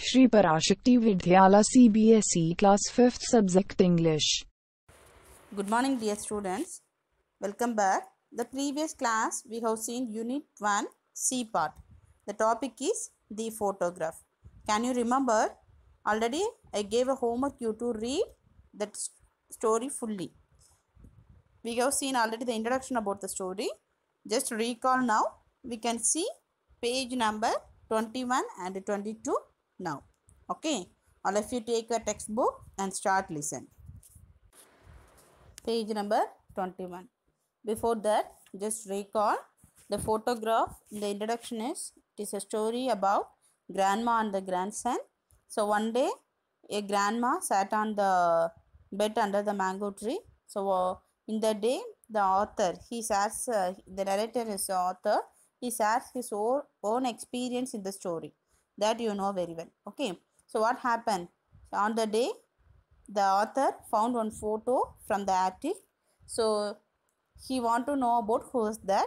Shri Parashakti Vidyala CBSE Class 5th Subject English. Good morning, dear students. Welcome back. The previous class we have seen Unit 1 C part. The topic is the photograph. Can you remember? Already I gave a homework you to read that story fully. We have seen already the introduction about the story. Just recall now. We can see page number 21 and 22 now. Okay. All of you take a textbook and start listen. Page number 21. Before that, just recall the photograph. The introduction is it is a story about grandma and the grandson. So one day a grandma sat on the bed under the mango tree. So in the day the author he shares the narrator is the author. He shares his own experience in the story that you know very well. Okay. So what happened on the day? The author found one photo from the attic. So he want to know about who is that.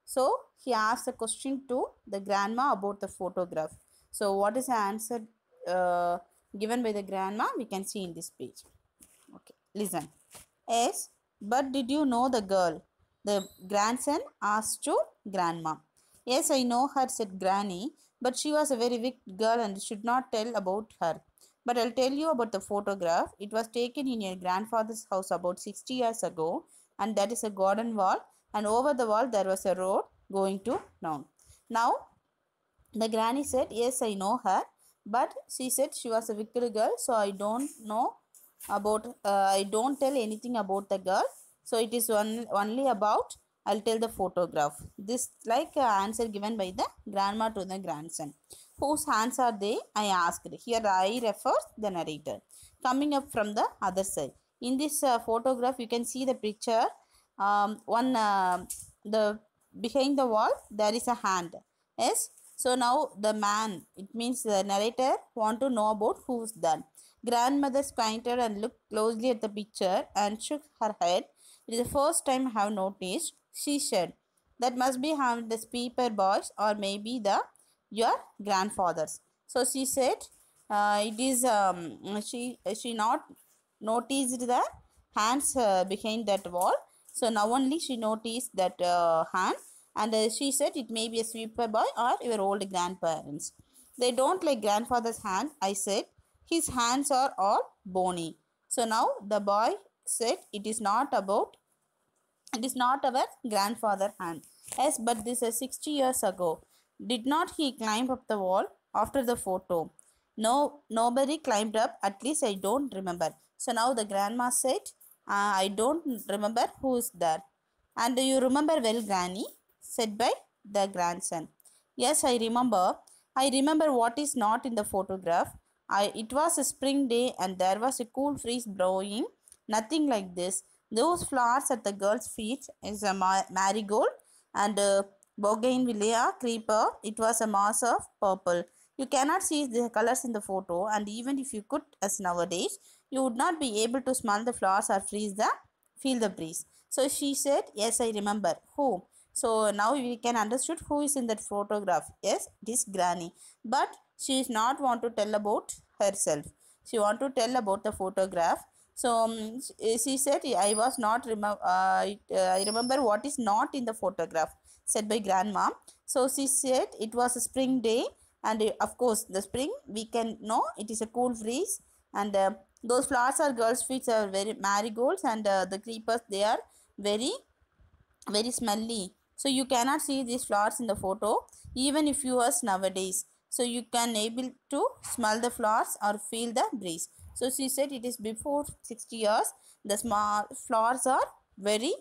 So he asked a question to the grandma about the photograph. So what is the answer given by the grandma? We can see in this page. Okay, listen. Yes, but did you know the girl? The grandson asked to grandma. Yes, I know her, said Granny, but she was a very weak girl and should not tell about her. But I'll tell you about the photograph. It was taken in your grandfather's house about 60 years ago, and that is a garden wall, and over the wall there was a road going to town. Now, the granny said, yes, I know her, but she said she was a wicked girl, so I don't know about, I don't tell anything about the girl. So it is only about, I'll tell the photograph. This like answer given by the grandma to the grandson. Whose hands are they? I asked. Here I refers the narrator. Coming up from the other side. In this photograph, you can see the picture. The behind the wall there is a hand. Yes. So now the man, it means the narrator want to know about who's that. Grandmother squinted and looked closely at the picture and shook her head. It is the first time I have noticed, she said. That must be how the speaker boys or maybe the your grandfathers. So she said, it is she not noticed the hands behind that wall. So now only she noticed that hand, and she said it may be a sweeper boy or your old grandparents. They don't like grandfather's hand. I said his hands are all bony. So now the boy said it is not our grandfather hand. Yes, but this is 60 years ago. Did not he climb up the wall after the photo? No, nobody climbed up. At least I don't remember. So now the grandma said, I don't remember who is there. And you remember well, Granny, said by the grandson. Yes, I remember. I remember what is not in the photograph. It was a spring day and there was a cool breeze blowing. Nothing like this. Those flowers at the girl's feet is a marigold and bougainvillea creeper. It was a mass of purple. You cannot see the colors in the photo, and even if you could, as nowadays, you would not be able to smell the flowers or feel the breeze. So she said, yes, I remember. Who? So now we can understood who is in that photograph. Yes, it is Granny. But she is not want to tell about herself. She want to tell about the photograph. So she said, I was not I remember what is not in the photograph, said by grandma. So she said it was a spring day, and of course the spring we can know it is a cool breeze, and those flowers are girls' feet are very marigolds, and the creepers they are very very smelly. So you cannot see these flowers in the photo even if you was nowadays. So you can able to smell the flowers or feel the breeze. So she said it is before 60 years. The small flowers are very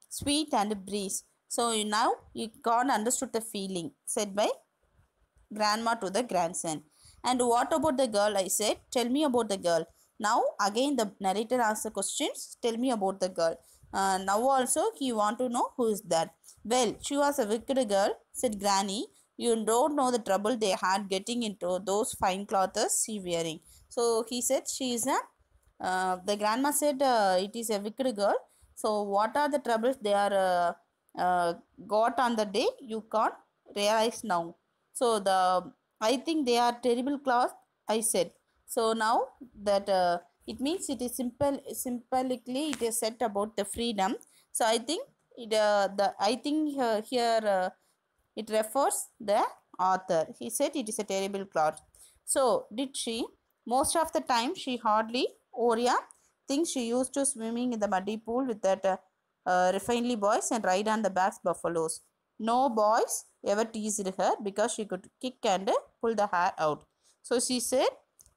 sweet and breeze. So now you can't understood the feeling, said by grandma to the grandson. And what about the girl? I said, tell me about the girl. Now again the narrator asks the questions. Tell me about the girl. Now also he want to know who is that. Well, she was a wicked girl, said Granny. You don't know the trouble they had getting into those fine clothes she wearing. So he said she is a. The grandma said it is a wicked girl. So what are the troubles they are got on the day? You can't realize now. So the I think they are terrible clothes I said. So now that it means it is simplically it is said about the freedom. So I think it the I think here it refers the author. He said it is a terrible plot. So did she? Most of the time she hardly. Oria thinks she used to swimming in the muddy pool with that refinedly boys and ride on the backs buffaloes. No boys ever teased her because she could kick and pull the hair out. So she said,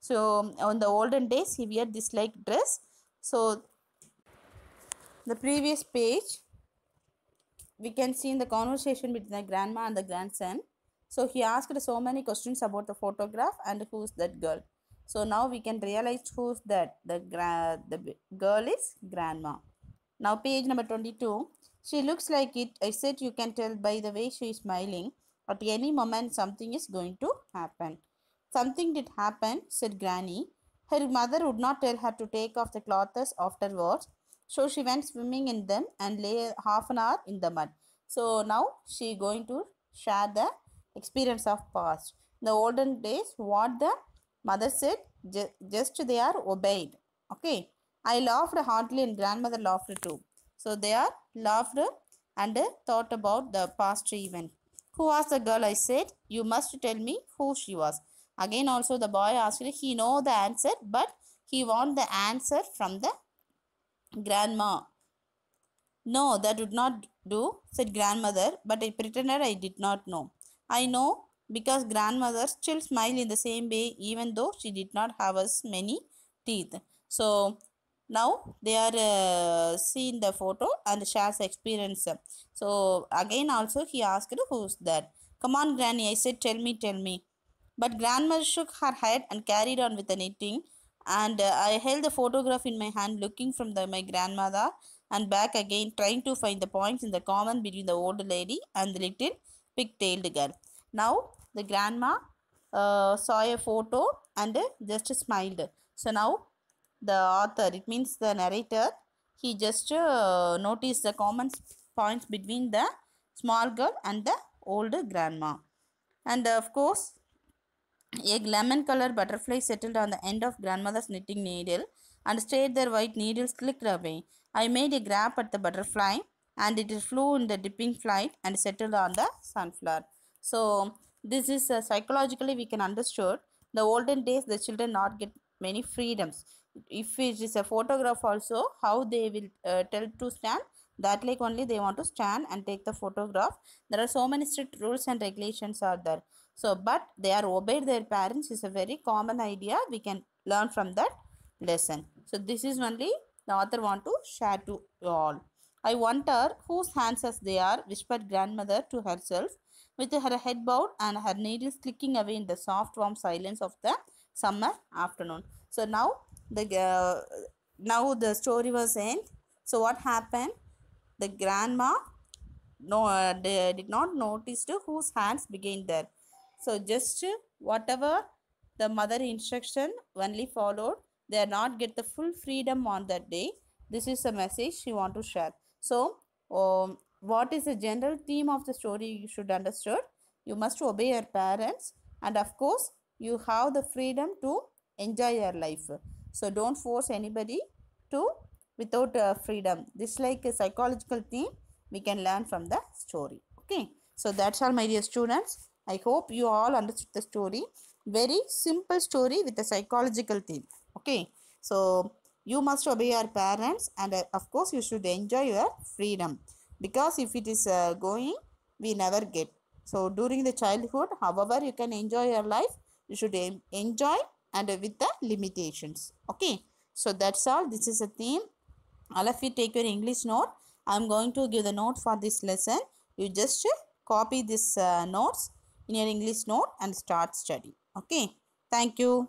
so on the olden days he wear this like dress. So the previous page we can see in the conversation between the grandma and the grandson. So he asked so many questions about the photograph and who's that girl. So now we can realize who's that. The girl is grandma. Now page number 22. She looks like it. I said you can tell by the way she is smiling. At any moment something is going to happen. Something did happen, said Granny. Her mother would not tell her to take off the clothes afterwards. So she went swimming in them and lay half an hour in the mud. So now she going to share the experience of past. In the olden days, what the mother said, just they are obeyed. Okay. I laughed heartily and grandmother laughed too. So they are laughed and thought about the past event. Who was the girl? I said. You must tell me who she was. Again also the boy asked, he know the answer, but he want the answer from the grandma. No, that would not do, said grandmother, but I pretended I did not know. I know because grandmother still smiled in the same way even though she did not have as many teeth. So now they are seeing the photo and shares experience. So again also he asked who's that. Come on granny, I said tell me. But grandmother shook her head and carried on with the knitting. And I held the photograph in my hand, looking from my grandmother and back again, trying to find the points in the common between the old lady and the little pig-tailed girl. Now the grandma saw a photo and just smiled. So now the author, it means the narrator, he just noticed the common points between the small girl and the older grandma. And of course, a lemon colored butterfly settled on the end of grandmother's knitting needle and stayed there. White needles clicked away. I made a grab at the butterfly and it flew in the dipping flight and settled on the sunflower. So this is psychologically we can understood. The olden days the children not get many freedoms. If it is a photograph also, how they will tell to stand, that like only they want to stand and take the photograph. There are so many strict rules and regulations are there. So but they are obeyed their parents is a very common idea we can learn from that lesson. So this is only the author want to share to you all. I wonder whose hands as they are, whispered grandmother to herself with her head bowed and her needles clicking away in the soft warm silence of the summer afternoon. So now the story was end. So what happened? The grandma they did not notice whose hands began there. So just whatever the mother instruction only followed, they are not get the full freedom on that day. This is a message she want to share. So what is the general theme of the story you should understood? You must obey your parents and of course you have the freedom to enjoy your life. So don't force anybody to without freedom. This like a psychological theme we can learn from the story. Okay, so that's all my dear students. I hope you all understood the story. Very simple story with a psychological theme. Okay, so you must obey your parents and of course you should enjoy your freedom, because if it is going we never get. So during the childhood however you can enjoy your life, you should enjoy and with the limitations. Okay, so that's all. This is a theme. All of you take your English note. I am going to give the note for this lesson. You just copy this notes in your English note and start study. Okay, thank you.